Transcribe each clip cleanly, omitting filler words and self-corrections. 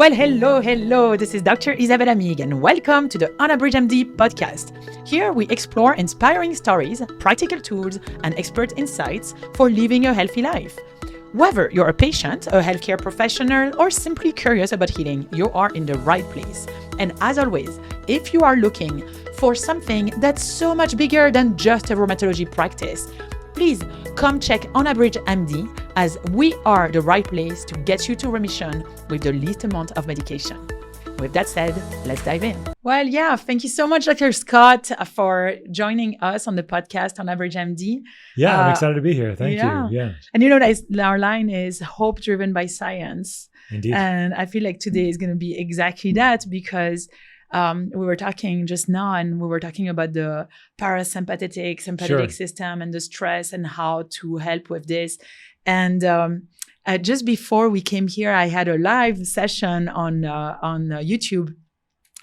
Well, hello. This is Dr. Isabelle Amigues, and welcome to the UnabridgedMD Podcast. Here we explore inspiring stories, practical tools, and expert insights for living a healthy life. Whether you're a patient, a healthcare professional, or simply curious about healing, you are in the right place. And as always, if you are looking for something that's so much bigger than just a rheumatology practice, please come check UnabridgedMD, as we are the right place to get you to remission with the least amount of medication. With that said, let's dive in. Well, yeah, thank you so much, Dr. Scott, for joining us on the podcast on UnabridgedMD. Yeah, I'm excited to be here. Thank you. Yeah. And you know, our line is hope driven by science. Indeed. And I feel like today is going to be exactly that, because we were talking just now, and we were talking about the sympathetic Sure. system and the stress and how to help with this. And just before we came here, I had a live session on YouTube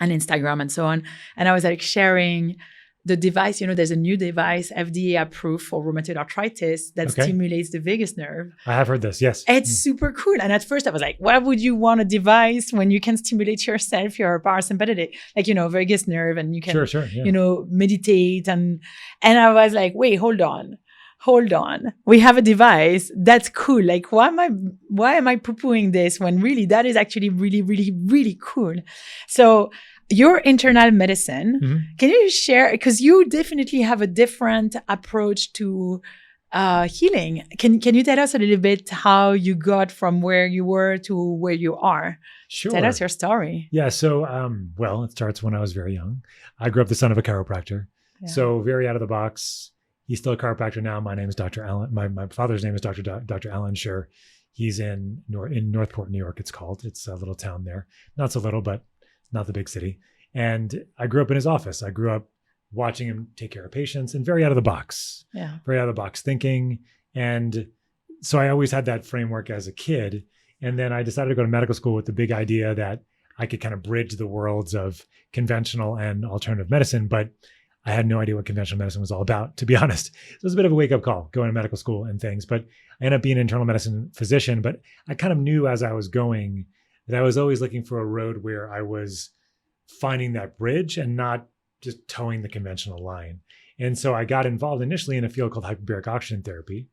and Instagram and so on. And I was like sharing the device. You know, there's a new device, FDA approved, for rheumatoid arthritis that stimulates the vagus nerve. I have heard this, yes. It's super cool. And at first I was like, why would you want a device when you can stimulate yourself, your parasympathetic, like, you know, vagus nerve, and you can, Sure, yeah. you know, meditate. And I was like, wait, hold on. We have a device that's cool. Like, why am I poo-pooing this when really that is actually really, really, really cool? So your internal medicine, can you share, because you definitely have a different approach to healing. Can you tell us a little bit how you got from where you were to where you are? Sure. Tell us your story. Yeah, so, well, it starts when I was very young. I grew up the son of a chiropractor. Yeah. So very out of the box. He's still a chiropractor now. My name is Dr. Alan. My father's name is Dr. Alan Sherr. He's in Northport, New York, it's called. It's a little town there. Not so little, but not the big city. And I grew up in his office. I grew up watching him take care of patients, and very out of the box. Yeah. Very out of the box thinking. And so I always had that framework as a kid. And then I decided to go to medical school with the big idea that I could kind of bridge the worlds of conventional and alternative medicine. But I had no idea what conventional medicine was all about, to be honest. So it was a bit of a wake-up call going to medical school and things. But I ended up being an internal medicine physician. But I kind of knew as I was going that I was always looking for a road where I was finding that bridge and not just towing the conventional line. And so I got involved initially in a field called hyperbaric oxygen therapy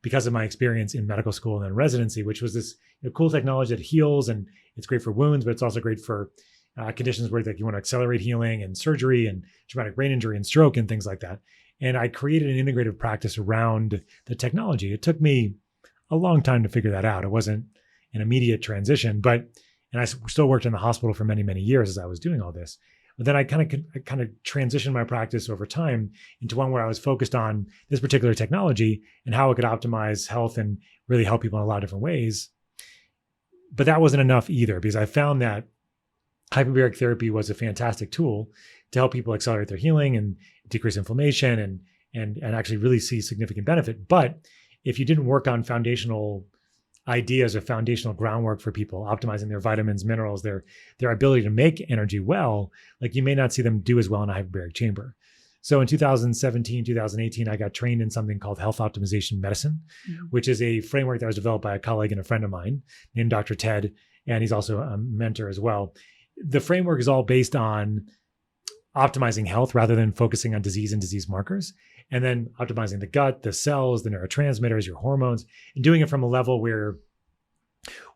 because of my experience in medical school and then residency, which was this cool technology that heals, and it's great for wounds, but it's also great for conditions where like you want to accelerate healing and surgery and traumatic brain injury and stroke and things like that. And I created an integrative practice around the technology. It took me a long time to figure that out. It wasn't an immediate transition, and I still worked in the hospital for many, many years as I was doing all this. But then I kind of transitioned my practice over time into one where I was focused on this particular technology and how it could optimize health and really help people in a lot of different ways. But that wasn't enough either, because I found that hyperbaric therapy was a fantastic tool to help people accelerate their healing and decrease inflammation and actually really see significant benefit. But if you didn't work on foundational ideas or foundational groundwork for people, optimizing their vitamins, minerals, their ability to make energy well, like you may not see them do as well in a hyperbaric chamber. So in 2017, 2018, I got trained in something called health optimization medicine, which is a framework that was developed by a colleague and a friend of mine named Dr. Ted, and he's also a mentor as well. The framework is all based on optimizing health rather than focusing on disease and disease markers, and then optimizing the gut, the cells, the neurotransmitters, your hormones, and doing it from a level where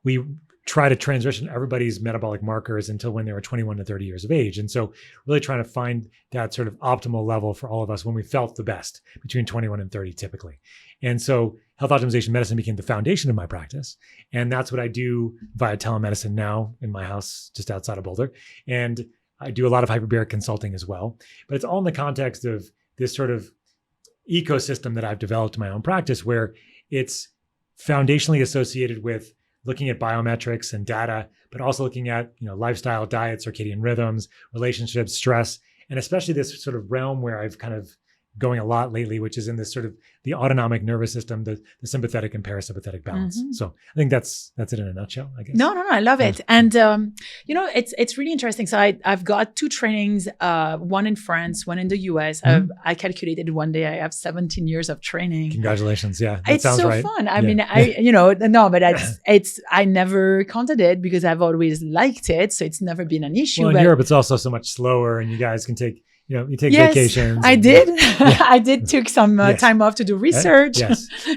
we try to transition everybody's metabolic markers until when they were 21 to 30 years of age. And so really trying to find that sort of optimal level for all of us when we felt the best between 21 and 30 typically. And so health optimization medicine became the foundation of my practice. And that's what I do via telemedicine now in my house just outside of Boulder. And I do a lot of hyperbaric consulting as well. But it's all in the context of this sort of ecosystem that I've developed in my own practice, where it's foundationally associated with looking at biometrics and data, but also looking at, lifestyle, diet, circadian rhythms, relationships, stress, and especially this sort of realm where I've kind of going a lot lately, which is in this sort of the autonomic nervous system, the sympathetic and parasympathetic balance. So I think that's it in a nutshell, I guess. No, I love it. And, it's really interesting. So I've got 2 trainings, one in France, one in the US. I calculated one day I have 17 years of training. Congratulations. Yeah. It's so right. fun. I mean, I never counted it because I've always liked it. So it's never been an issue. Well, in Europe, it's also so much slower and you guys can take, you take vacations. I did. I did took some time off to do research.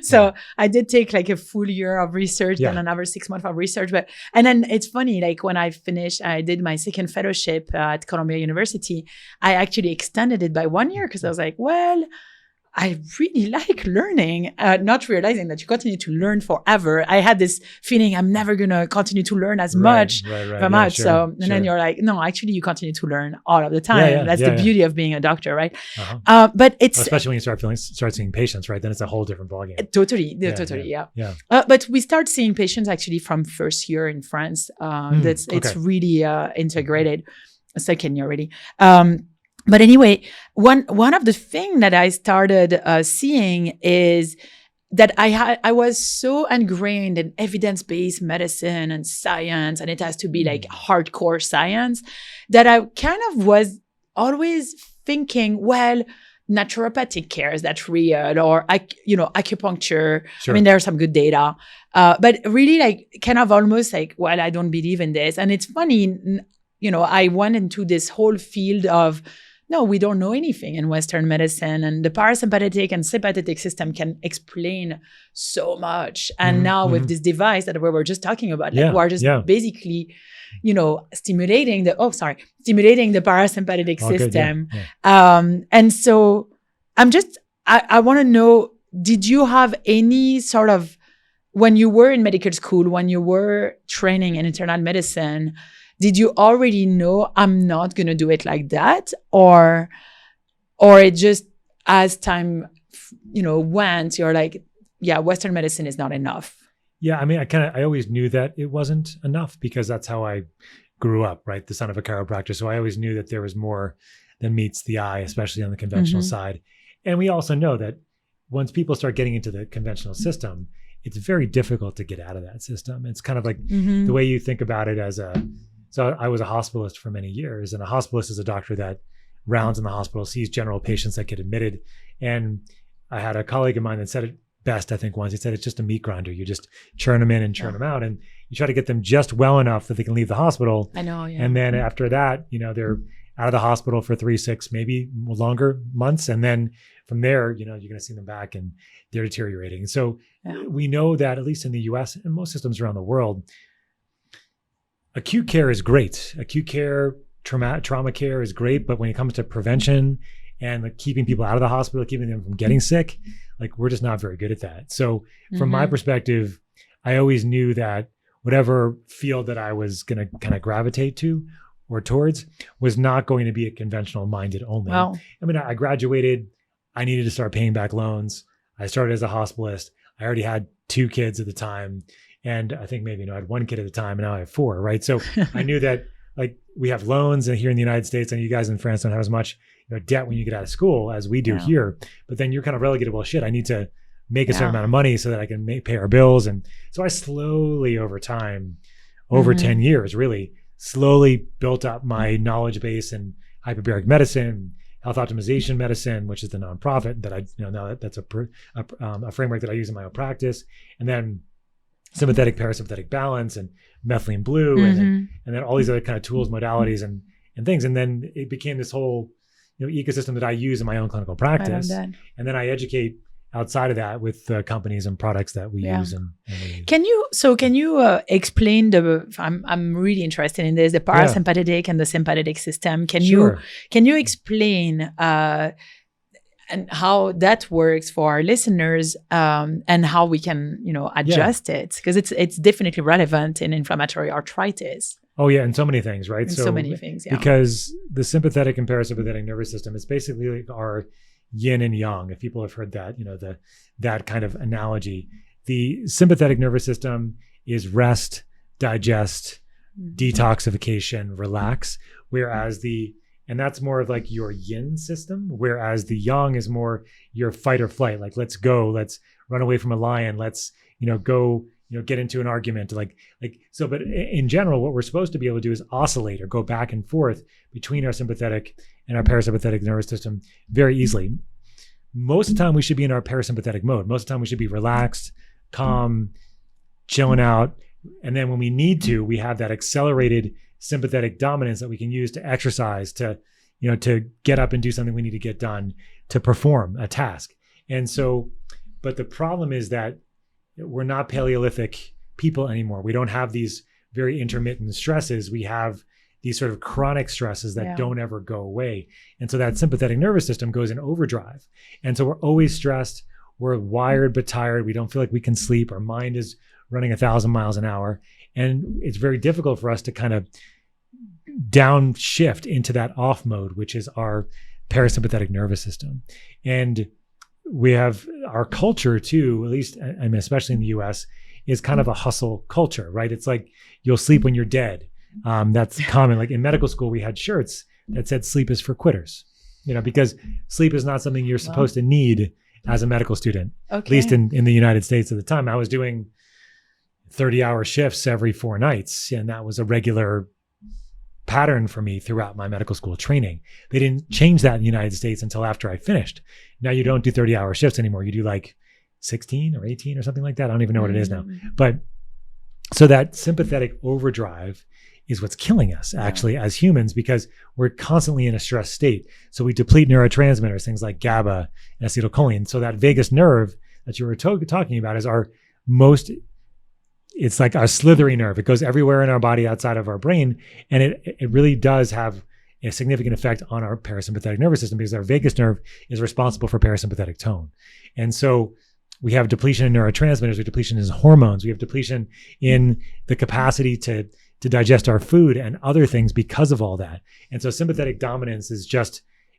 So I did take like a full year of research, then another 6 months of research. And then it's funny, like when I finished, I did my second fellowship at Columbia University. I actually extended it by 1 year because I was like, well, I really like learning, not realizing that you continue to learn forever. I had this feeling I'm never going to continue to learn as much. Then you're like, no, actually you continue to learn all of the time. That's the beauty of being a doctor, right? But it's especially when you start seeing patients, right? Then it's a whole different ballgame. Totally. But we start seeing patients actually from first year in France. It's really integrated. Second year already. But anyway, one of the things that I started seeing is that I was so ingrained in evidence-based medicine and science, and it has to be like hardcore science, that I kind of was always thinking, well, naturopathic care is that real, or acupuncture. I mean, there's some good data, but really like kind of almost like, well, I don't believe in this. And it's funny, I went into this whole field of, no, we don't know anything in Western medicine, and the parasympathetic and sympathetic system can explain so much. And now with this device that we were just talking about, we're just basically, stimulating the parasympathetic system. And so I want to know, did you have any sort of, when you were in medical school, when you were training in internal medicine, did you already know I'm not going to do it like that? Or it just, as time, went, you're like, Western medicine is not enough. Yeah. I mean, I always knew that it wasn't enough because that's how I grew up, right? The son of a chiropractor. So I always knew that there was more than meets the eye, especially on the conventional side. And we also know that once people start getting into the conventional system, it's very difficult to get out of that system. It's kind of like the way you think about it so I was a hospitalist for many years, and a hospitalist is a doctor that rounds in the hospital, sees general patients that get admitted. And I had a colleague of mine that said it best, I think once. He said, it's just a meat grinder. You just churn them in and churn them out. And you try to get them just well enough that they can leave the hospital. I know, yeah. And then after that, they're out of the hospital for 3, 6, maybe longer months. And then from there, you're going to see them back and they're deteriorating. So we know that at least in the US and most systems around the world, acute care is great. Acute care, trauma care is great. But when it comes to prevention and like keeping people out of the hospital, keeping them from getting sick, like we're just not very good at that. So from my perspective, I always knew that whatever field that I was going to kind of gravitate to or towards was not going to be a conventional minded only. Wow. I mean, I graduated, I needed to start paying back loans. I started as a hospitalist. I already had 2 kids at the time. And I think maybe, I had 1 kid at the time and now I have 4, right? So I knew that like we have loans here in the United States, and you guys in France don't have as much debt when you get out of school as we do here. But then you're kind of relegated, well, shit, I need to make a certain amount of money so that I can pay our bills. And so I slowly over time, over 10 years, really slowly built up my knowledge base in hyperbaric medicine, health optimization medicine, which is the nonprofit that I, now that's a framework that I use in my own practice. And then sympathetic parasympathetic balance and methylene blue and then all these other kind of tools, modalities and things. And then it became this whole ecosystem that I use in my own clinical practice. And then I educate outside of that with companies and products that we use. And can you explain I'm really interested in this, the parasympathetic and the sympathetic system. Can you explain and how that works for our listeners, and how we can, adjust it, because it's definitely relevant in inflammatory arthritis. Oh yeah, and so many things, right? So many things, Because the sympathetic and parasympathetic nervous system is basically like our yin and yang. If people have heard that, that kind of analogy. The sympathetic nervous system is rest, digest, detoxification, relax, whereas the And that's more of like your yin system, whereas the yang is more your fight or flight. Like, let's go, let's run away from a lion. Let's, go, get into an argument. So, but in general, what we're supposed to be able to do is oscillate or go back and forth between our sympathetic and our parasympathetic nervous system very easily. Most of the time we should be in our parasympathetic mode. Most of the time we should be relaxed, calm, chilling out. And then when we need to, we have that accelerated sympathetic dominance that we can use to exercise, to get up and do something we need to get done, to perform a task. And so, but the problem is that we're not Paleolithic people anymore. We don't have these very intermittent stresses. We have these sort of chronic stresses that don't ever go away. And so that sympathetic nervous system goes in overdrive. And so we're always stressed. We're wired but tired. We don't feel like we can sleep. Our mind is running 1,000 miles an hour. And it's very difficult for us to kind of downshift into that off mode, which is our parasympathetic nervous system. And we have our culture too, at least, I mean, especially in the US, is kind of a hustle culture, right? It's like you'll sleep when you're dead. That's common. Like in medical school, we had shirts that said sleep is for quitters, because sleep is not something you're supposed to need as a medical student, at least in the United States at the time. I was doing 30-hour shifts every 4 nights, and that was a regular pattern for me throughout my medical school training. They didn't change that in the United States until after I finished. Now you don't do 30-hour shifts anymore. You do like 16 or 18 or something like that. I don't even know what it is now. But so that sympathetic overdrive is what's killing us actually as humans, because we're constantly in a stress state. So we deplete neurotransmitters, things like GABA and acetylcholine. So that vagus nerve that you were talking about is it's like our slithery nerve. It goes everywhere in our body outside of our brain. And it really does have a significant effect on our parasympathetic nervous system, because our vagus nerve is responsible for parasympathetic tone. And so we have depletion in neurotransmitters, we have depletion in hormones, we have depletion in the capacity to digest our food and other things because of all that. And so sympathetic dominance is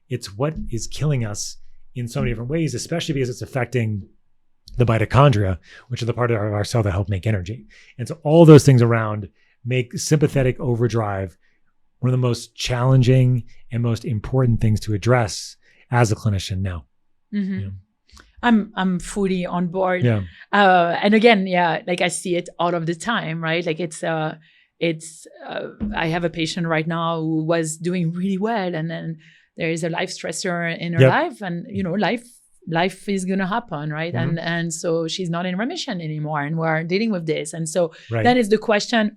it's what is killing us in so many different ways, especially because it's affecting the mitochondria, which are the part of our cell that help make energy. And so all those things around make sympathetic overdrive one of the most challenging and most important things to address as a clinician now. Mm-hmm. I'm fully on board. And again, like I see it all of the time, right? Like I have a patient right now who was doing really well, and then there is a life stressor in her life, and life is going to happen, right? Mm-hmm. And so she's not in remission anymore, and we're dealing with this. And so that is the question.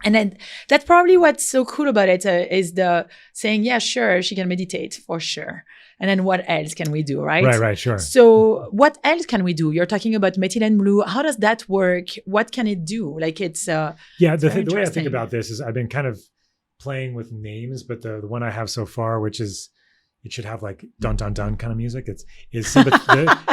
And then that's probably what's so cool about it is the saying, yeah, sure, she can meditate for sure. And then what else can we do, right? Right, sure. So what else can we do? You're talking about methylene blue. How does that work? What can it do? Like it's the way I think about this is I've been kind of playing with names, but the one I have so far, which is, it should have like dun dun dun kind of music. Sorry.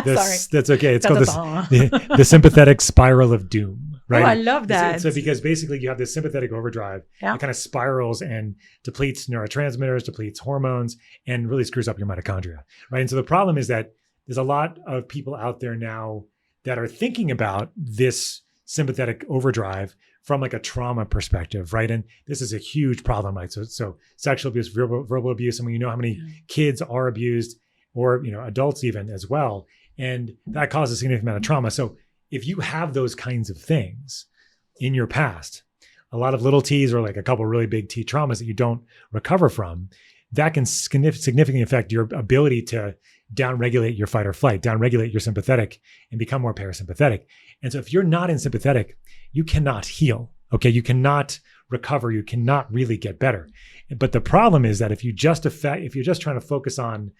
That's okay. It's called the sympathetic spiral of doom, right? Oh, I love that. So because basically you have this sympathetic overdrive that kind of spirals and depletes neurotransmitters, depletes hormones, and really screws up your mitochondria, right? And so the problem is that there's a lot of people out there now that are thinking about this sympathetic overdrive from like a trauma perspective, right? And this is a huge problem, right? So sexual abuse, verbal abuse, and when you know how many kids are abused, or adults even as well, and that causes a significant amount of trauma. So if you have those kinds of things in your past, a lot of little T's or like a couple really big T traumas that you don't recover from, that can significantly affect your ability to downregulate your fight or flight, downregulate your sympathetic, and become more parasympathetic. And so if you're not in sympathetic, you cannot heal, okay? You cannot recover, you cannot really get better. But the problem is that if you're just trying to focus on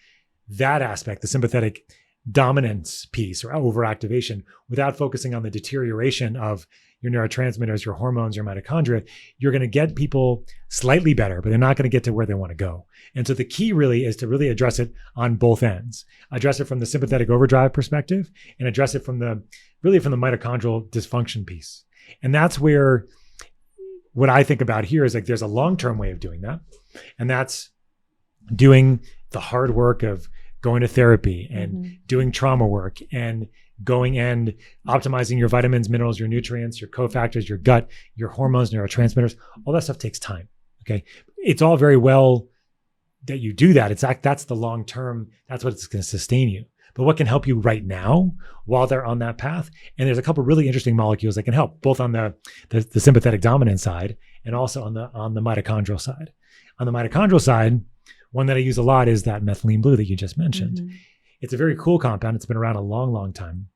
that aspect, the sympathetic dominance piece or overactivation, without focusing on the deterioration of your neurotransmitters, your hormones, your mitochondria, you're going to get people slightly better, but they're not going to get to where they want to go. And so the key really is to really address it on both ends. Address it from the sympathetic overdrive perspective, and address it from the mitochondrial dysfunction piece. And that's where what I think about here is like there's a long-term way of doing that. And that's doing the hard work of going to therapy and doing trauma work and going and optimizing your vitamins, minerals, your nutrients, your cofactors, your gut, your hormones, neurotransmitters. All that stuff takes time. Okay. It's all very well that you do that, that's the long term, that's what's going to sustain you. But what can help you right now while they're on that path? And there's a couple of really interesting molecules that can help, both on the sympathetic dominant side and also on the mitochondrial side. On the mitochondrial side, one that I use a lot is that methylene blue that you just mentioned. Mm-hmm. It's a very cool compound. It's been around a long, long time.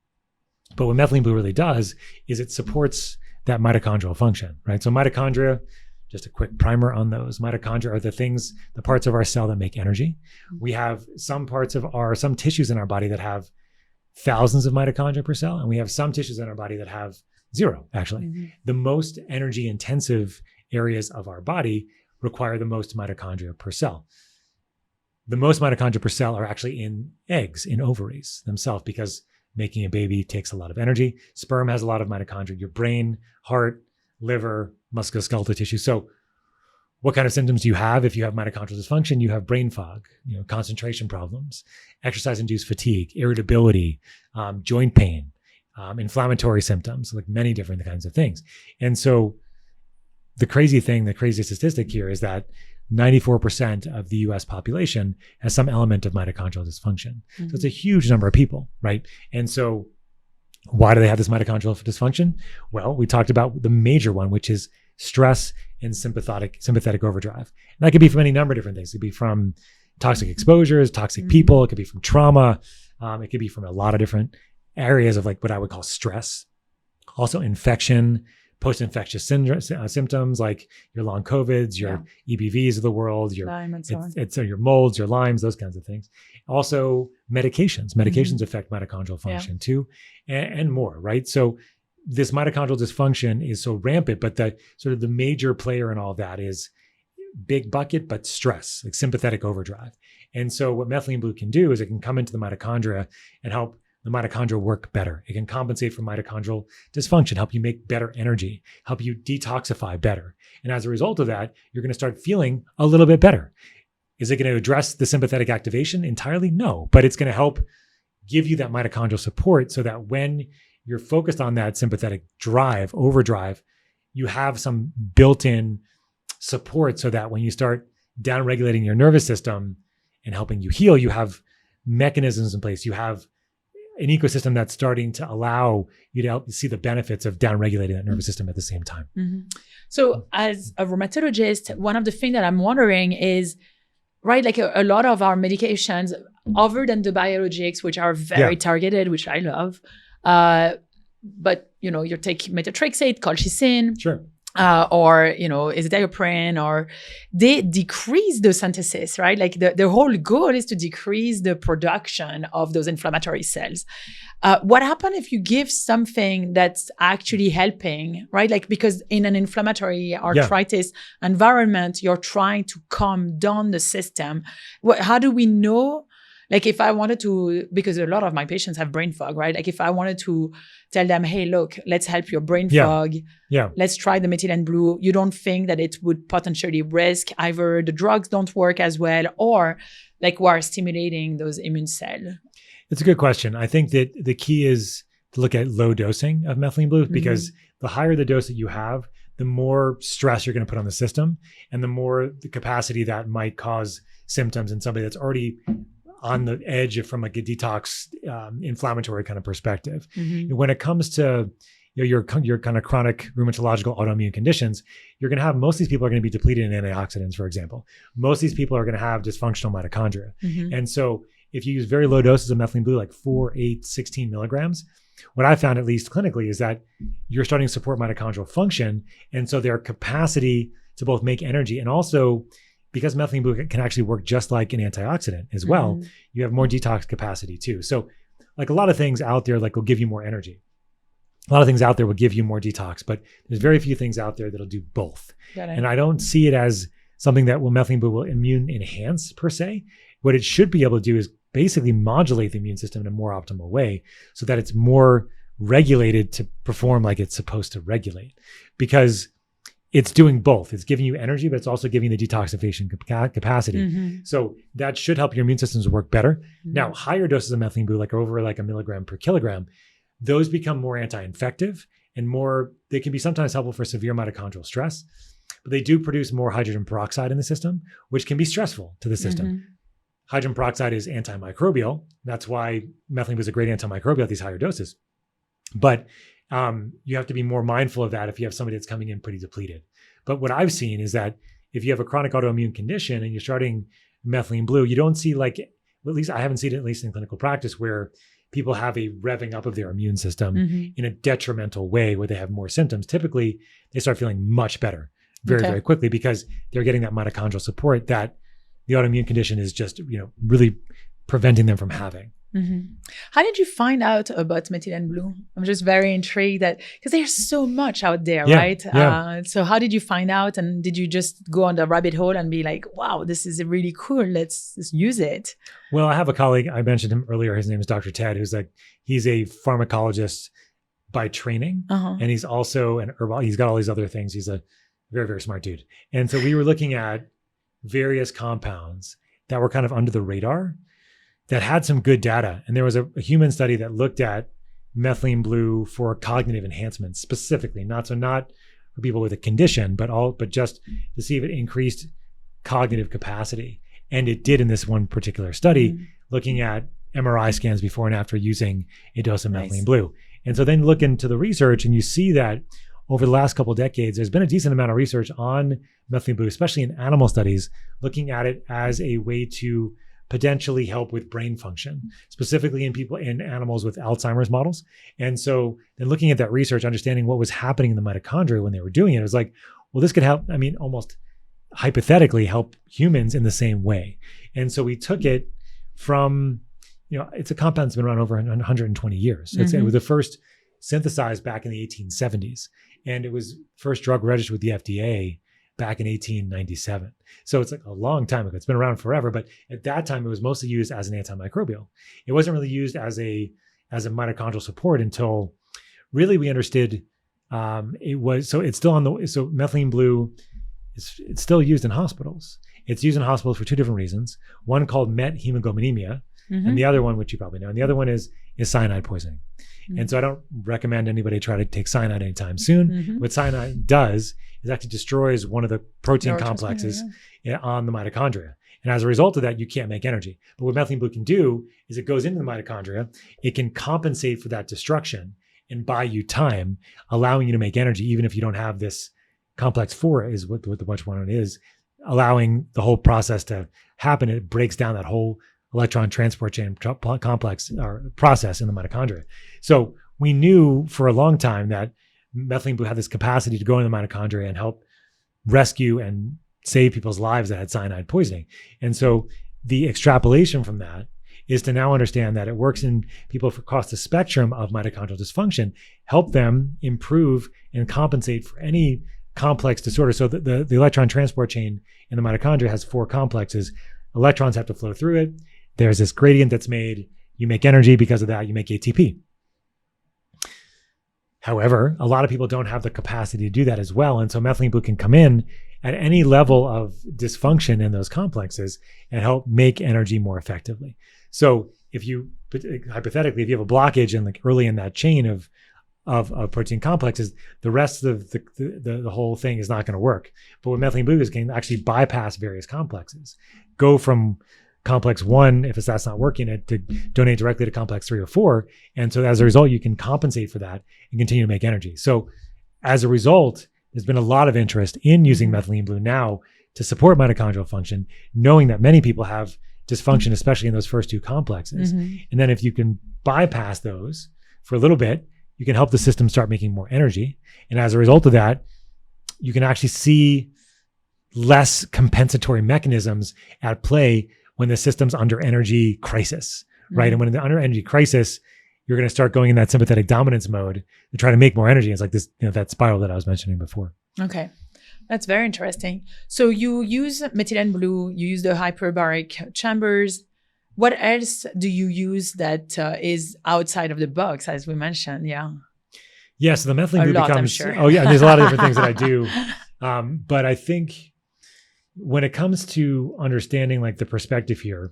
But what methylene blue really does is it supports that mitochondrial function, right? So mitochondria, just a quick primer on those. Mitochondria are the parts of our cell that make energy. We have some tissues in our body that have thousands of mitochondria per cell, and we have some tissues in our body that have 0, actually. Mm-hmm. The most energy intensive areas of our body require the most mitochondria per cell. The most mitochondria per cell are actually in eggs, in ovaries themselves, because making a baby takes a lot of energy. Sperm has a lot of mitochondria. Your brain, heart, liver, musculoskeletal tissue. So what kind of symptoms do you have if you have mitochondrial dysfunction? You have brain fog, concentration problems, exercise-induced fatigue, irritability, joint pain, inflammatory symptoms, like many different kinds of things. And so the crazy statistic here is that 94% of the US population has some element of mitochondrial dysfunction. Mm-hmm. So it's a huge number of people, right? And so why do they have this mitochondrial dysfunction? Well, we talked about the major one, which is stress and sympathetic overdrive. And that could be from any number of different things. It could be from toxic exposures, toxic people. It could be from trauma. It could be from a lot of different areas of like what I would call stress. Also infection, post-infectious symptoms like your long COVIDs, your EBVs of the world, your molds, your Lymes, those kinds of things. Also medications. Medications affect mitochondrial function too, and more, right? So this mitochondrial dysfunction is so rampant, but the major player in all of that is big bucket, but stress, like sympathetic overdrive. And so what methylene blue can do is it can come into the mitochondria and help the mitochondria work better. It can compensate for mitochondrial dysfunction, help you make better energy, help you detoxify better. And as a result of that, you're going to start feeling a little bit better. Is it going to address the sympathetic activation entirely? No, but it's going to help give you that mitochondrial support so that when you're focused on that sympathetic overdrive, you have some built-in support so that when you start downregulating your nervous system and helping you heal, you have mechanisms in place. You have an ecosystem that's starting to allow you to help see the benefits of downregulating that nervous system at the same time. Mm-hmm. So as a rheumatologist, one of the things that I'm wondering is, right, like a lot of our medications, other than the biologics, which are very targeted, which I love, but, you take methotrexate, colchicine, sure, or, azathioprine, or they decrease the synthesis, right? Like the whole goal is to decrease the production of those inflammatory cells. What happens if you give something that's actually helping, right? Like, because in an inflammatory arthritis environment, you're trying to calm down the system. How do we know? Like if I wanted to, because a lot of my patients have brain fog, right? Like if I wanted to tell them, hey, look, let's help your brain fog. Let's try the methylene blue. You don't think that it would potentially risk either the drugs don't work as well, or like we're stimulating those immune cells? It's a good question. I think that the key is to look at low dosing of methylene blue, because the higher the dose that you have, the more stress you're going to put on the system, and the more the capacity that might cause symptoms in somebody that's already on the edge from like a detox, inflammatory kind of perspective. When it comes to your kind of chronic rheumatological autoimmune conditions, you're going to have, most of these people are going to be depleted in antioxidants, for example. Most of these people are going to have dysfunctional mitochondria. And so if you use very low doses of methylene blue, like 4, 8, 16 milligrams, what I found, at least clinically, is that you're starting to support mitochondrial function. And so their capacity to both make energy, and also because methylene blue can actually work just like an antioxidant as well, you have more detox capacity too. So like a lot of things out there like will give you more energy. A lot of things out there will give you more detox, but there's very few things out there that'll do both. And I don't see it as something that methylene blue will immune enhance per se. What it should be able to do is basically modulate the immune system in a more optimal way so that it's more regulated to perform like it's supposed to regulate, because it's doing both. It's giving you energy, but it's also giving the detoxification capacity. So that should help your immune systems work better. Now, higher doses of methylene blue, like over like 1 milligram per kilogram, those become more anti-infective and more, they can be sometimes helpful for severe mitochondrial stress. but they do produce more hydrogen peroxide in the system, which can be stressful to the system. Hydrogen peroxide is antimicrobial. That's why methylene is a great antimicrobial at these higher doses. But you have to be more mindful of that if you have somebody that's coming in pretty depleted. But what I've seen is that if you have a chronic autoimmune condition and you're starting methylene blue, you don't see like, well, at least I haven't seen it, at least in clinical practice, where people have a revving up of their immune system in a detrimental way where they have more symptoms. Typically, they start feeling much better very quickly because they're getting that mitochondrial support that the autoimmune condition is just, really preventing them from having. How did you find out about methylene blue? I'm just very intrigued because there's so much out there, right? So how did you find out? And did you just go on the rabbit hole and be like, wow, this is really cool. Let's use it. Well, I have a colleague, I mentioned him earlier. His name is Dr. Ted, he's a pharmacologist by training. And he's also an herbal, he's got all these other things. He's a very, very smart dude. And so we were looking at various compounds that were kind of under the radar that had some good data. And there was a human study that looked at methylene blue for cognitive enhancement specifically, not for people with a condition, but just to see if it increased cognitive capacity. And it did in this one particular study, looking at MRI scans before and after using a dose of methylene blue. And so then look into the research and you see that over the last couple of decades, there's been a decent amount of research on methylene blue, especially in animal studies, looking at it as a way to potentially help with brain function, specifically in animals with Alzheimer's models. And so then looking at that research, understanding what was happening in the mitochondria when they were doing it, it was like, well, this could help, almost hypothetically help humans in the same way. And so we took it from, it's a compound that's been around over 120 years. It was the first synthesized back in the 1870s. And it was first drug registered with the FDA back in 1897. So it's like a long time ago. It's been around forever, but at that time it was mostly used as an antimicrobial. It wasn't really used as a mitochondrial support until really we understood it was. So it's still so methylene blue it's still used in hospitals. It's used in hospitals for two different reasons. One called methemoglobinemia, and the other one, which you probably know, and the other one is cyanide poisoning. And so I don't recommend anybody try to take cyanide anytime soon. What cyanide does is actually destroys one of the protein complexes on the mitochondria. And as a result of that, you can't make energy. But what methylene blue can do is it goes into the mitochondria. It can compensate for that destruction and buy you time, allowing you to make energy, even if you don't have this complex 4 is what the much one is, allowing the whole process to happen. It breaks down that whole electron transport chain complex or process in the mitochondria. So we knew for a long time that methylene blue had this capacity to go into the mitochondria and help rescue and save people's lives that had cyanide poisoning. And so the extrapolation from that is to now understand that it works in people across the spectrum of mitochondrial dysfunction, help them improve and compensate for any complex disorder. So the electron transport chain in the mitochondria has 4 complexes. Electrons have to flow through it. There's this gradient that's made. You make energy because of that. You make ATP. However, a lot of people don't have the capacity to do that as well. And so methylene blue can come in at any level of dysfunction in those complexes and help make energy more effectively. So hypothetically, if you have a blockage and early in that chain of protein complexes, the rest of the whole thing is not going to work. But what methylene blue is can actually bypass various complexes, go from complex 1, if that's not working, to donate directly to complex 3 or 4. And so as a result, you can compensate for that and continue to make energy. So as a result, there's been a lot of interest in using methylene blue now to support mitochondrial function, knowing that many people have dysfunction, especially in those first 2 complexes. And then if you can bypass those for a little bit, you can help the system start making more energy. And as a result of that, you can actually see less compensatory mechanisms at play when the system's under energy crisis, right? And when they're under energy crisis, you're going to start going in that sympathetic dominance mode to try to make more energy. It's like this, that spiral that I was mentioning before. Okay. That's very interesting. So you use methylene blue, you use the hyperbaric chambers. What else do you use that is outside of the box, as we mentioned? Yeah, so the methylene blue becomes, sure. Oh yeah, there's a lot of different things that I do. But I think when it comes to understanding the perspective here,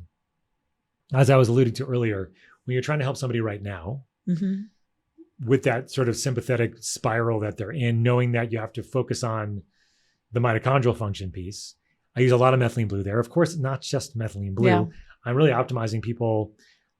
as I was alluding to earlier, when you're trying to help somebody right now with that sort of sympathetic spiral that they're in, knowing that you have to focus on the mitochondrial function piece. I use a lot of methylene blue there. Of course, not just methylene blue. Yeah. I'm really optimizing people,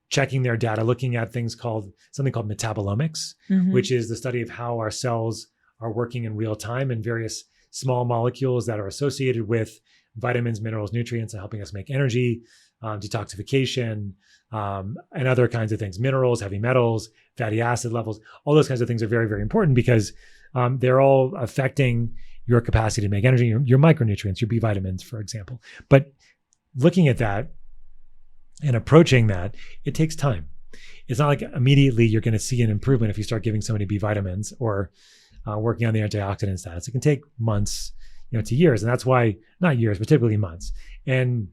checking their data, looking at something called metabolomics, which is the study of how our cells are working in real time and various small molecules that are associated with vitamins, minerals, nutrients, and helping us make energy, detoxification, and other kinds of things, minerals, heavy metals, fatty acid levels. All those kinds of things are very, very important because they're all affecting your capacity to make energy, your micronutrients, your B vitamins, for example. But looking at that and approaching that, it takes time. It's not like immediately you're going to see an improvement if you start giving somebody B vitamins or working on the antioxidant status. It can take months, to years. And that's why, not years, but typically months. And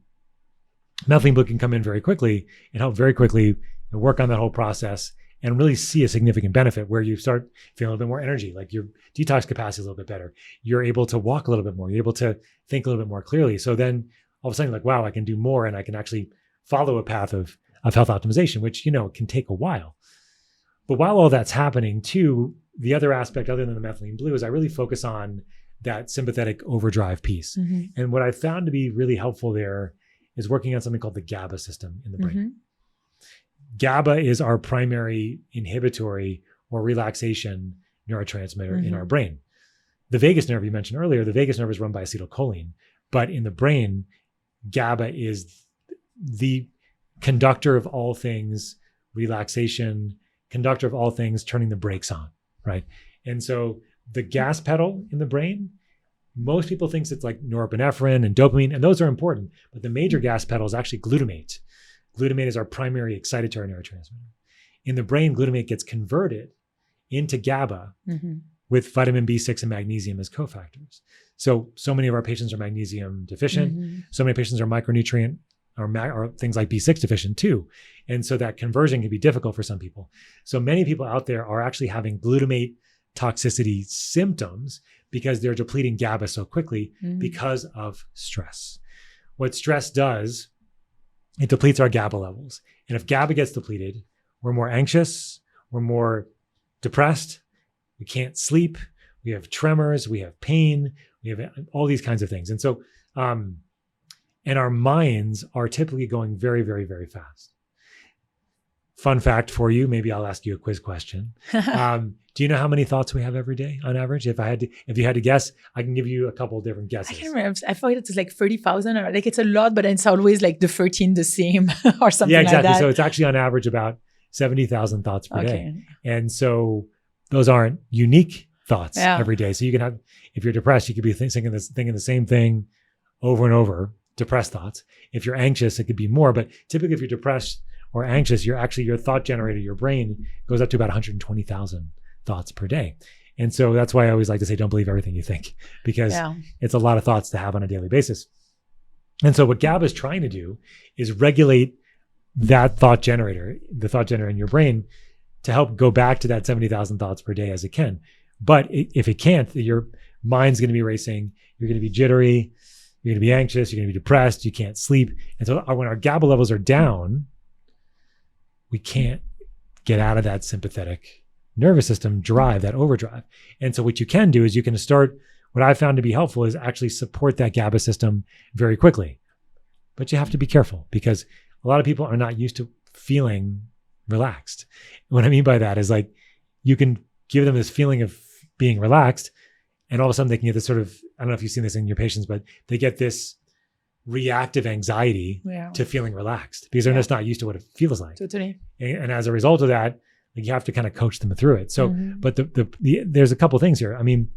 methylene blue can come in very quickly and help very quickly work on that whole process and really see a significant benefit where you start feeling a little bit more energy, like your detox capacity is a little bit better. You're able to walk a little bit more. You're able to think a little bit more clearly. So then all of a sudden, like, wow, I can do more and I can actually follow a path of health optimization, which, can take a while. But while all that's happening too, the other aspect other than the methylene blue is I really focus on that sympathetic overdrive piece. And what I found to be really helpful there is working on something called the GABA system in the brain. GABA is our primary inhibitory or relaxation neurotransmitter in our brain. The vagus nerve you mentioned earlier, the vagus nerve is run by acetylcholine, but in the brain, GABA is the conductor of all things relaxation, conductor of all things turning the brakes on, right? And so the gas pedal in the brain, most people think it's like norepinephrine and dopamine, and those are important, but the major gas pedal is actually glutamate. Glutamate is our primary excitatory neurotransmitter. In the brain, glutamate gets converted into GABA with vitamin B6 and magnesium as cofactors. So many of our patients are magnesium deficient. So many patients are micronutrient or things like B6 deficient too. And so that conversion can be difficult for some people. So many people out there are actually having glutamate toxicity symptoms because they're depleting GABA so quickly because of stress. What stress does, it depletes our GABA levels. And if GABA gets depleted, we're more anxious, we're more depressed, we can't sleep, we have tremors, we have pain, we have all these kinds of things. And so, and our minds are typically going very, very, very fast. Fun fact for you, maybe I'll ask you a quiz question. Do you know how many thoughts we have every day on average? If you had to guess, I can give you a couple of different guesses. I can't remember. I thought it's like 30,000 or like it's a lot, but it's always like the 13 the same or something like that. Yeah, exactly. So it's actually on average about 70,000 thoughts per day. And so those aren't unique thoughts every day. So you can have, if you're depressed, you could be thinking the same thing over and over, depressed thoughts. If you're anxious, it could be more, but typically if you're depressed or anxious, your thought generator, your brain goes up to about 120,000 thoughts per day. And so that's why I always like to say, don't believe everything you think, because it's a lot of thoughts to have on a daily basis. And so what GABA is trying to do is regulate that thought generator, the thought generator in your brain, to help go back to that 70,000 thoughts per day as it can. But if it can't, your mind's going to be racing, you're going to be jittery, you're going to be anxious, you're going to be depressed, you can't sleep. And so when our GABA levels are down, we can't get out of that sympathetic nervous system drive, that overdrive. And so what you can do is you can start, what I found to be helpful is actually support that GABA system very quickly. But you have to be careful because a lot of people are not used to feeling relaxed. What I mean by that is like, you can give them this feeling of being relaxed and all of a sudden they can get this sort of, I don't know if you've seen this in your patients, but they get this reactive anxiety to feeling relaxed because they're just not used to what it feels like. Totally. And as a result of that, you have to kind of coach them through it. So, but there's a couple of things here. I mean,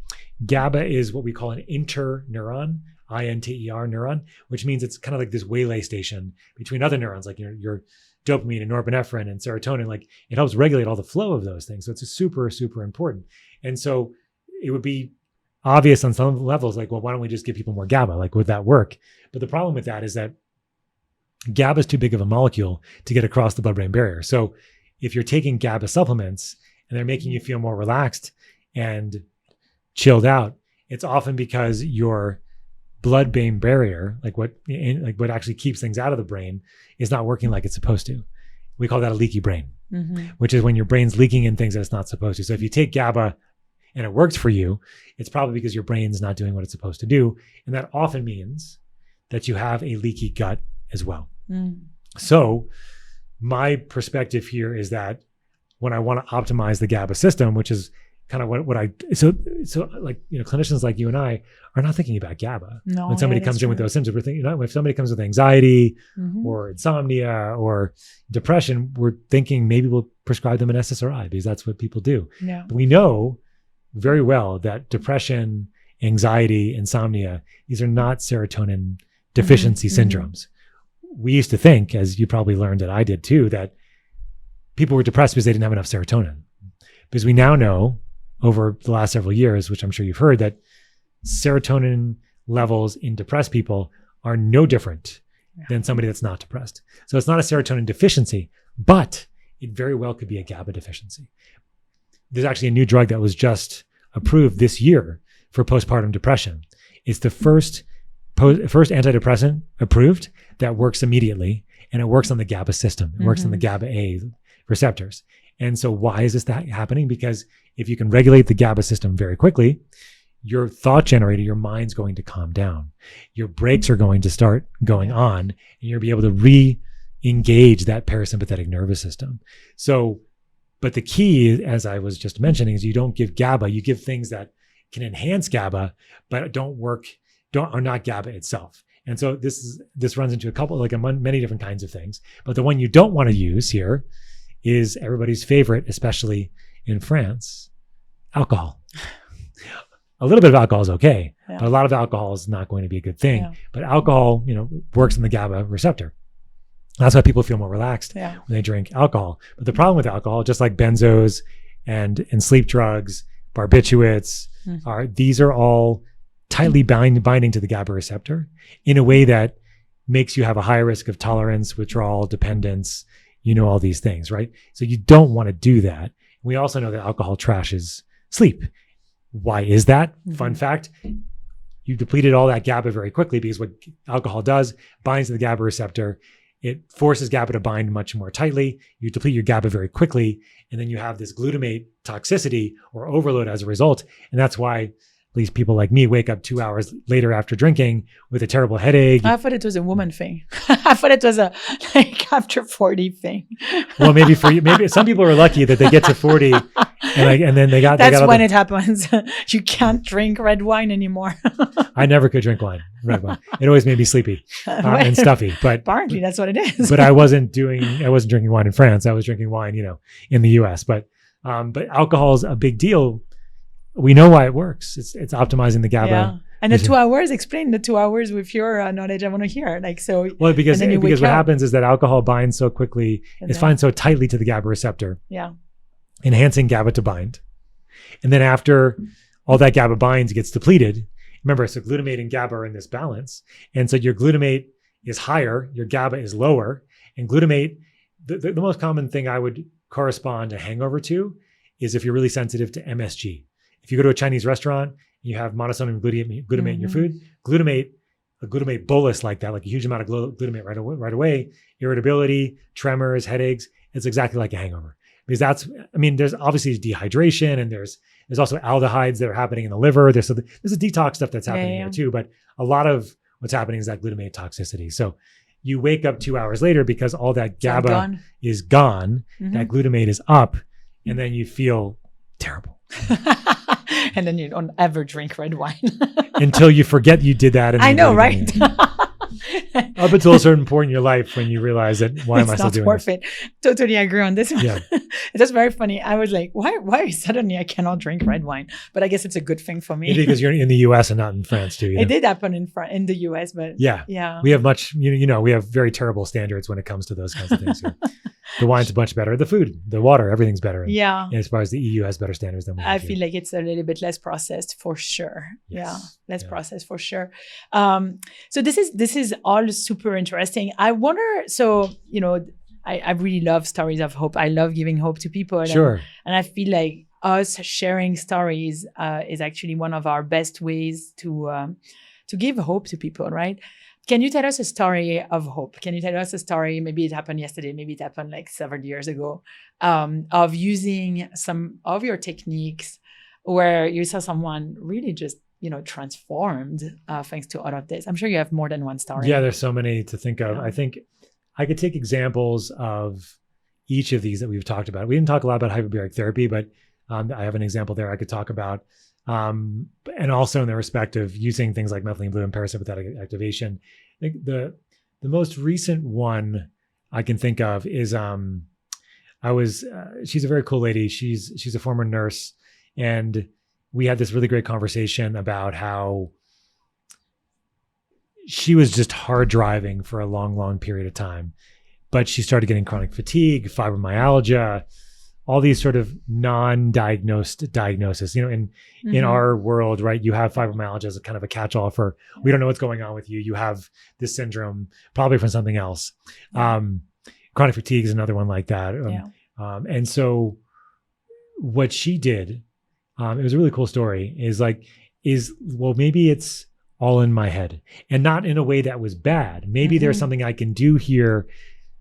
GABA is what we call an interneuron, INTER neuron, which means it's kind of like this waylay station between other neurons, like your dopamine and norepinephrine and serotonin. Like it helps regulate all the flow of those things. So it's super, super important. And so it would be obvious on some levels, like, well, why don't we just give people more GABA? Like, would that work? But the problem with that is that GABA is too big of a molecule to get across the blood-brain barrier. So if you're taking GABA supplements and they're making you feel more relaxed and chilled out, it's often because your blood-brain barrier, like what actually keeps things out of the brain, is not working like it's supposed to. We call that a leaky brain, which is when your brain's leaking in things that it's not supposed to. So if you take GABA and it works for you, it's probably because your brain's not doing what it's supposed to do. And that often means that you have a leaky gut as well. So my perspective here is that when I want to optimize the GABA system, which is kind of what I, so like, clinicians like you and I are not thinking about GABA. No, when somebody comes in with those symptoms, we're thinking, if somebody comes with anxiety or insomnia or depression, we're thinking maybe we'll prescribe them an SSRI because that's what people do. Yeah. But we know very well that depression, anxiety, insomnia, these are not serotonin deficiency syndromes. We used to think, as you probably learned that I did too, that people were depressed because they didn't have enough serotonin. Because we now know over the last several years, which I'm sure you've heard, that serotonin levels in depressed people are no different than somebody that's not depressed. So it's not a serotonin deficiency, but it very well could be a GABA deficiency. There's actually a new drug that was just approved this year for postpartum depression. It's the first antidepressant approved that works immediately, and it works on the GABA system. It works on the GABA A receptors. And so why is this happening? Because if you can regulate the GABA system very quickly, your thought generator, your mind's going to calm down. Your brakes are going to start going on, and you'll be able to re-engage that parasympathetic nervous system. So, but the key, as I was just mentioning, is you don't give GABA. You give things that can enhance GABA, but are not GABA itself. And so this runs into many different kinds of things. But the one you don't want to use here is everybody's favorite, especially in France, alcohol. A little bit of alcohol is okay, but a lot of alcohol is not going to be a good thing. Yeah. But alcohol, works in the GABA receptor. That's why people feel more relaxed when they drink alcohol. But the problem with alcohol, just like benzos and sleep drugs, barbiturates, these are all tightly binding to the GABA receptor in a way that makes you have a high risk of tolerance, withdrawal, dependence, all these things, right? So you don't want to do that. We also know that alcohol trashes sleep. Why is that? Fun fact, you depleted all that GABA very quickly because what alcohol does, binds to the GABA receptor. It forces GABA to bind much more tightly. You deplete your GABA very quickly, and then you have this glutamate toxicity or overload as a result. And that's why at least people like me wake up 2 hours later after drinking with a terrible headache. I thought it was a woman thing. I thought it was a after 40 thing. Well, maybe for you, maybe some people are lucky that they get to 40 and then they got. That's when it happens. You can't drink red wine anymore. I never could drink red wine. It always made me sleepy and stuffy. But apparently, that's what it is. But I wasn't drinking wine in France. I was drinking wine, in the U.S. But alcohol is a big deal. We know why it works. It's optimizing the GABA. Yeah. And the 2 hours, explain the 2 hours with your knowledge. I want to hear. Well, because what happens is that alcohol binds so quickly, it binds so tightly to the GABA receptor. Yeah. Enhancing GABA to bind. And then after all that GABA binds gets depleted, remember, so glutamate and GABA are in this balance. And so your glutamate is higher, your GABA is lower. And glutamate, the most common thing I would correspond a hangover to is if you're really sensitive to MSG. If you go to a Chinese restaurant, you have monosodium glutamate in your food, a glutamate bolus like that, like a huge amount of glutamate right away, irritability, tremors, headaches, it's exactly like a hangover. Because there's obviously dehydration and there's also aldehydes that are happening in the liver. There's a detox stuff that's happening here too, but a lot of what's happening is that glutamate toxicity. So you wake up 2 hours later because all that GABA is gone, that glutamate is up, and then you feel terrible. And then you don't ever drink red wine. Until you forget you did that. I know, right? Up until a certain point in your life when you realize that, why am I still doing this? It's not worth it. Totally agree on this one. Yeah. It's just very funny. I was like, why suddenly I cannot drink red wine? But I guess it's a good thing for me. Maybe because you're in the US and not in France too. It did happen in the US, but yeah. We have we have very terrible standards when it comes to those kinds of things here. The wine's much better. The food, the water, everything's better. And as far as the EU has better standards than we have. I feel like it's a little bit less processed for sure. Yes. Less processed for sure. So this is all super interesting. I wonder, I really love stories of hope. I love giving hope to people. Sure. And I feel like us sharing stories is actually one of our best ways to give hope to people, right? Can you tell us a story of hope? Can you tell us a story, maybe it happened yesterday, maybe it happened like several years ago, of using some of your techniques where you saw someone really just, transformed thanks to all of this? I'm sure you have more than one story. Yeah, there's so many to think of. Yeah. I think I could take examples of each of these that we've talked about. We didn't talk a lot about hyperbaric therapy, but I have an example there I could talk about. And also in the respect of using things like methylene blue and parasympathetic activation. I think the most recent one I can think of is she's a very cool lady. She's a former nurse, and we had this really great conversation about how she was just hard driving for a long, long period of time, but she started getting chronic fatigue, fibromyalgia, all these sort of non-diagnosed diagnoses. In our world, right, you have fibromyalgia as a kind of a catch-all for, we don't know what's going on with you. You have this syndrome, probably from something else. Chronic fatigue is another one like that. And so what she did, it was a really cool story, well, maybe it's all in my head, and not in a way that was bad. Maybe there's something I can do here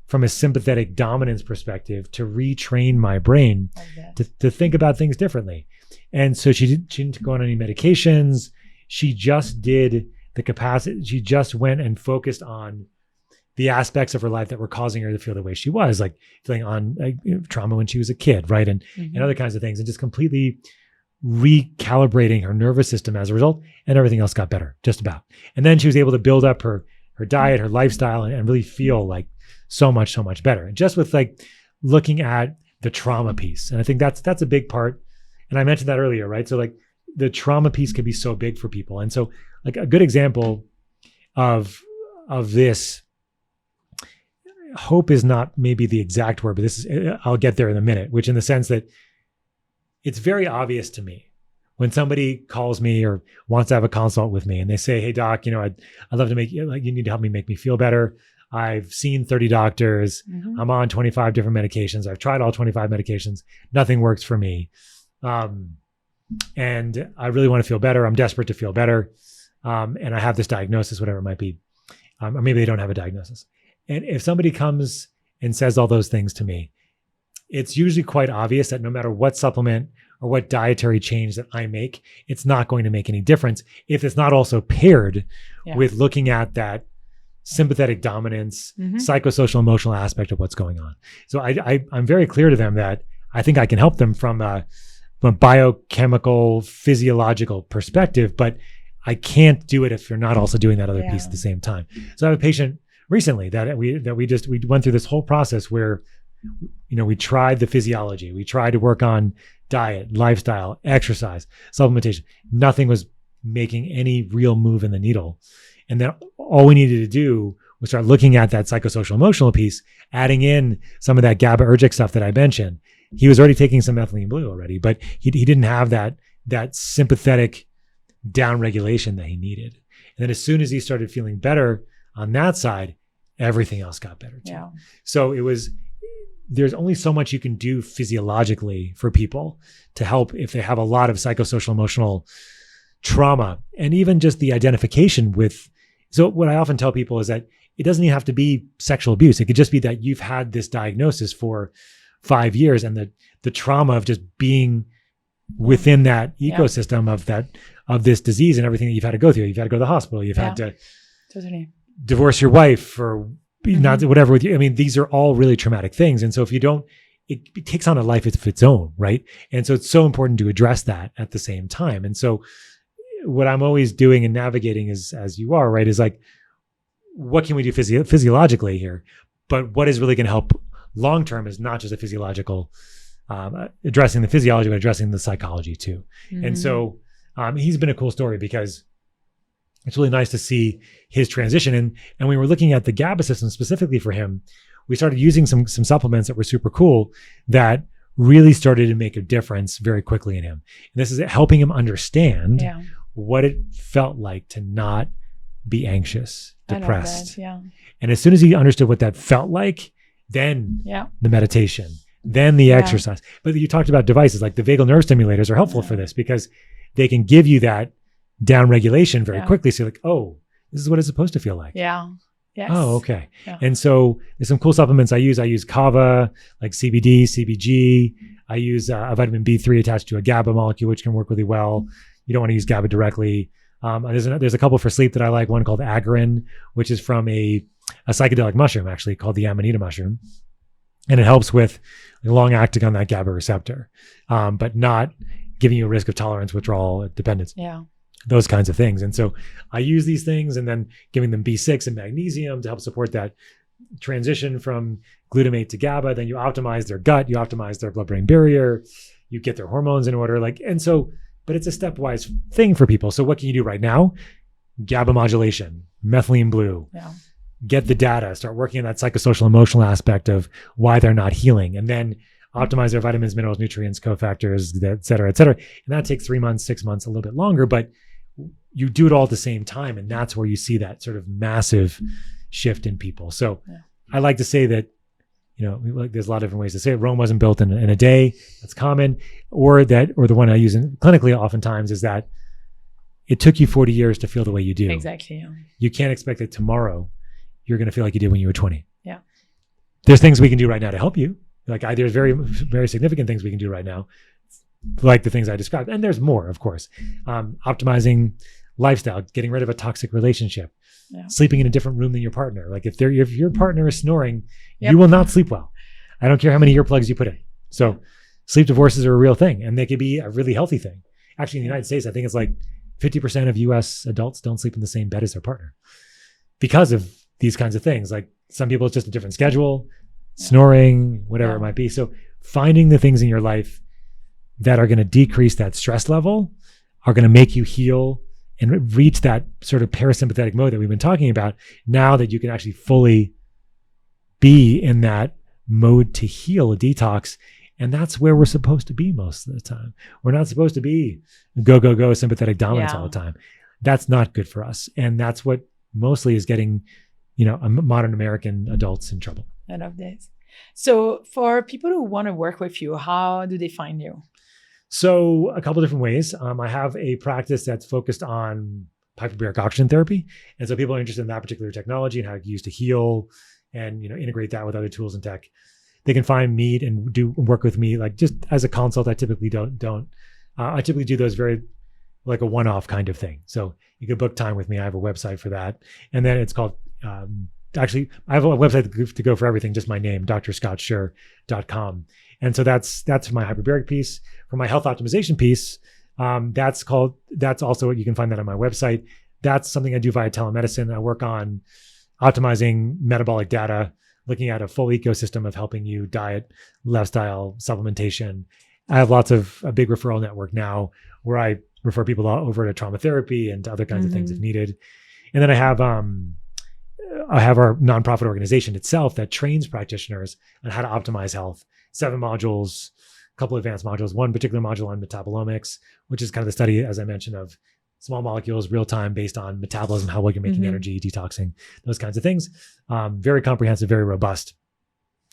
from a sympathetic dominance perspective to retrain my brain to think about things differently. And so she didn't go on any medications. She just did the capacity. She just went and focused on the aspects of her life that were causing her to feel the way she was, like feeling on trauma when she was a kid, right? And other kinds of things, and just completely recalibrating her nervous system as a result, and everything else got better, just about. And then she was able to build up her diet, her lifestyle, and really feel like so much better. And just with like looking at the trauma piece. And I think that's a big part. And I mentioned that earlier, right? So like the trauma piece could be so big for people. And so like a good example of this, hope is not maybe the exact word, but I'll get there in a minute, which in the sense that it's very obvious to me when somebody calls me or wants to have a consult with me and they say, hey doc, I'd love to you need to help me make me feel better. I've seen 30 doctors. I'm on 25 different medications. I've tried all 25 medications. Nothing works for me. And I really want to feel better. I'm desperate to feel better. And I have this diagnosis, whatever it might be. Or maybe they don't have a diagnosis. And if somebody comes and says all those things to me, it's usually quite obvious that no matter what supplement or what dietary change that I make, it's not going to make any difference if it's not also paired with looking at that sympathetic dominance, psychosocial, emotional aspect of what's going on. So I'm very clear to them that I think I can help them from a biochemical, physiological perspective, but I can't do it if you're not also doing that other piece at the same time. So I have a patient recently that we went through this whole process where, we tried the physiology, we tried to work on diet, lifestyle, exercise, supplementation. Nothing was making any real move in the needle. And then all we needed to do was start looking at that psychosocial emotional piece, adding in some of that GABAergic stuff that I mentioned. He was already taking some methylene blue already, but he didn't have that sympathetic down regulation that he needed. And then as soon as he started feeling better on that side, everything else got better too. So there's only so much you can do physiologically for people to help if they have a lot of psychosocial emotional trauma, and even just the identification with. So what I often tell people is that it doesn't even have to be sexual abuse. It could just be that you've had this diagnosis for 5 years, and the trauma of just being within that ecosystem of this disease and everything that you've had to go through. You've had to go to the hospital. You've had to divorce your wife or not whatever with you. I mean, these are all really traumatic things. And so if you don't, it takes on a life of its own, right? And so it's so important to address that at the same time. And so what I'm always doing and navigating is, as you are, right, is like, what can we do physiologically here? But what is really going to help long-term is not just a physiological, addressing the physiology, but addressing the psychology too. And so he's been a cool story because it's really nice to see his transition. And we were looking at the GABA system specifically for him. We started using some supplements that were super cool that really started to make a difference very quickly in him. And this is helping him understand what it felt like to not be anxious, depressed. And as soon as he understood what that felt like, then the meditation, then the exercise. But you talked about devices like the vagal nerve stimulators are helpful for this because they can give you that down regulation very quickly. So you're like, oh, this is what it's supposed to feel like. Yes. Oh, okay. Yeah. And so there's some cool supplements I use. I use kava, like CBD, CBG. I use a vitamin B3 attached to a GABA molecule, which can work really well. You don't want to use GABA directly. There's a couple for sleep that I like. One called Agarin, which is from a psychedelic mushroom, actually, called the Amanita mushroom. And it helps with long acting on that GABA receptor, but not giving you a risk of tolerance, withdrawal, dependence. Yeah. Those kinds of things. And so I use these things and then giving them B6 and magnesium to help support that transition from glutamate to GABA. Then you optimize their gut, you optimize their blood-brain barrier, you get their hormones in order. But it's a stepwise thing for people. So what can you do right now? GABA modulation, methylene blue. Yeah. Get the data, start working on that psychosocial emotional aspect of why they're not healing, and then optimize their vitamins, minerals, nutrients, cofactors, et cetera, et cetera. And that takes 3 months, 6 months, a little bit longer, but you do it all at the same time. And that's where you see that sort of massive shift in people. So I like to say that, there's a lot of different ways to say it. Rome wasn't built in a day. That's common. Or the one I use clinically oftentimes is that it took you 40 years to feel the way you do. Exactly. Yeah. You can't expect that tomorrow you're going to feel like you did when you were 20. Yeah. There's things we can do right now to help you. There's very, very significant things we can do right now, like the things I described. And there's more, of course. Optimizing lifestyle, getting rid of a toxic relationship, sleeping in a different room than your partner. Like if your partner is snoring, you will not sleep well. I don't care how many earplugs you put in. So sleep divorces are a real thing, and they could be a really healthy thing. Actually, in the United States, I think it's like 50% of US adults don't sleep in the same bed as their partner because of these kinds of things. Like some people, it's just a different schedule, snoring, whatever it might be. So finding the things in your life that are going to decrease that stress level, are going to make you heal and reach that sort of parasympathetic mode that we've been talking about, now that you can actually fully be in that mode to heal, a detox. And that's where we're supposed to be most of the time. We're not supposed to be go, sympathetic dominance all the time. That's not good for us. And that's what mostly is getting, modern American adults in trouble. I love this. So for people who want to work with you, how do they find you? So a couple different ways. I have a practice that's focused on hyperbaric oxygen therapy. And so people are interested in that particular technology and how it's used to heal and, integrate that with other tools and tech. They can find me and work with me, like just as a consult. I typically I typically do those very like a one-off kind of thing. So you can book time with me. I have a website for that. And then it's called, actually, I have a website to go for everything, just my name, drscottsherr.com. And so that's my hyperbaric piece. For my health optimization piece, that's also what you can find that on my website. That's something I do via telemedicine. I work on optimizing metabolic data, looking at a full ecosystem of helping you diet, lifestyle, supplementation. I have a big referral network now where I refer people over to trauma therapy and to other kinds of things if needed. And then I have our nonprofit organization itself that trains practitioners on how to optimize health. 7 modules, a couple of advanced modules, one particular module on metabolomics, which is kind of the study, as I mentioned, of small molecules, real time, based on metabolism, how well you're making energy, detoxing, those kinds of things. Very comprehensive, very robust.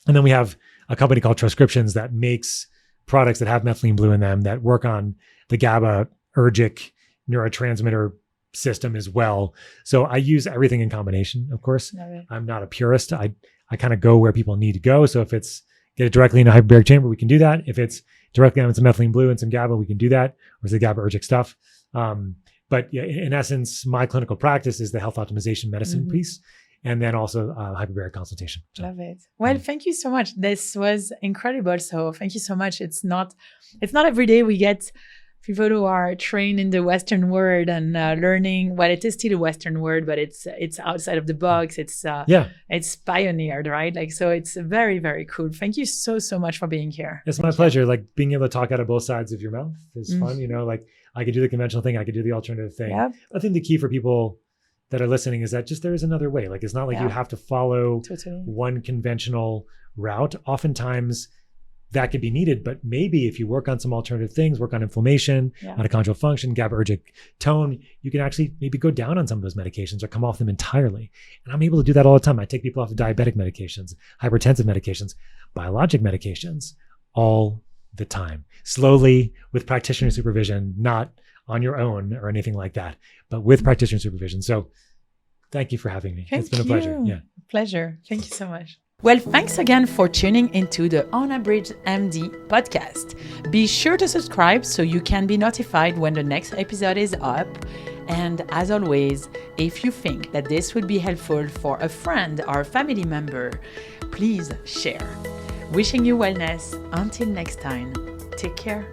And then we have a company called Transcriptions that makes products that have methylene blue in them that work on the GABA-ergic neurotransmitter system as well. So I use everything in combination, of course. I'm not a purist. I kind of go where people need to go. So if it's get it directly in a hyperbaric chamber, we can do that. If it's directly on some methylene blue and some GABA, we can do that. Or it's the GABA-ergic stuff. But yeah, in essence, my clinical practice is the health optimization medicine piece, and then also hyperbaric consultation. So, love it. Well, thank you so much. This was incredible. So thank you so much. It's not every day we get people who are trained in the Western world and learning. Well, it is still a Western world, but it's outside of the box. It's pioneered, right? Like, so it's very, very cool. Thank you so much for being here. It's my pleasure. Like being able to talk out of both sides of your mouth is fun. Like I could do the conventional thing, I could do the alternative thing. Yep. I think the key for people that are listening is that just there is another way. Like it's not like you have to follow one conventional route. Oftentimes that could be needed, but maybe if you work on some alternative things, work on inflammation, mitochondrial function, GABA-ergic tone, you can actually maybe go down on some of those medications or come off them entirely. And I'm able to do that all the time. I take people off of diabetic medications, hypertensive medications, biologic medications, all the time, slowly with practitioner supervision, not on your own or anything like that, but with practitioner supervision. So Thank you for having me. Thank It's been a pleasure. you. Yeah. Pleasure. Thank you so much. Well, thanks again for tuning into the UnabridgedMD podcast. Be sure to subscribe so you can be notified when the next episode is up. And as always, if you think that this would be helpful for a friend or family member, please share. Wishing you wellness. Until next time, take care.